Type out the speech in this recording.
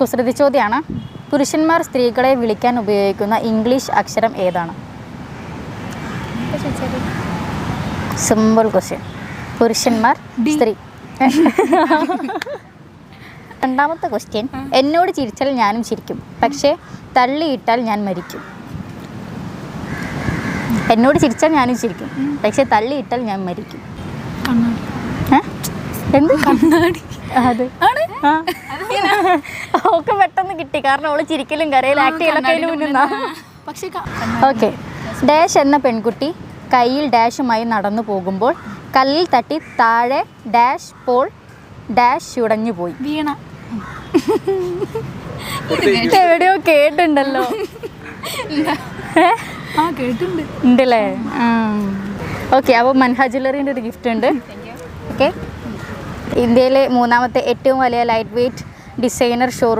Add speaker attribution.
Speaker 1: കുസൃതി ചോദ്യമാണ്. പുരുഷന്മാർ സ്ത്രീകളെ വിളിക്കാൻ ഉപയോഗിക്കുന്ന ഇംഗ്ലീഷ് അക്ഷരം ഏതാണ്? Simple question. പുരുഷന്മാർ സ്ത്രീ. രണ്ടാമത്തെ ക്വസ്റ്റ്യൻ. എന്നോട് ചിരിച്ചാൽ ഞാനും ചിരിക്കും, പക്ഷേ തള്ളിയിട്ടാൽ ഞാൻ മരിക്കും. എന്നോട് ചിരിച്ചാൽ ഞാനും ചിരിക്കും, പക്ഷേ തള്ളിയിട്ടാൽ ഞാൻ മരിക്കും. എന്ത് കണ്ണാടി? അത് ഓക്കെ, പെട്ടെന്ന് കിട്ടി. കാരണം അവള് ചിരിക്കലും കരയിലും ആക്ട് ചെയ്യലൊക്കെ. ഓക്കെ. ഡാഷ് എന്ന പെൺകുട്ടി കയ്യിൽ ഡാഷുമായി നടന്നു പോകുമ്പോൾ കല്ലിൽ തട്ടി താഴെ ഡാഷ് പോൾ ഡാഷ് ഉടഞ്ഞു പോയി.
Speaker 2: വീണ.
Speaker 1: എവിടെയോ കേട്ടുണ്ടല്ലോ.
Speaker 2: കേട്ടുണ്ട്
Speaker 1: ഉണ്ടല്ലേ? ഓക്കെ. അപ്പോൾ മൻഹ ജ്വല്ലറിൻ്റെ ഒരു ഗിഫ്റ്റ് ഉണ്ട്. ഓക്കെ. ഇന്ത്യയിലെ മൂന്നാമത്തെ ഏറ്റവും വലിയ ലൈറ്റ് വെയ്റ്റ് ഡിസൈനർ ഷോറൂം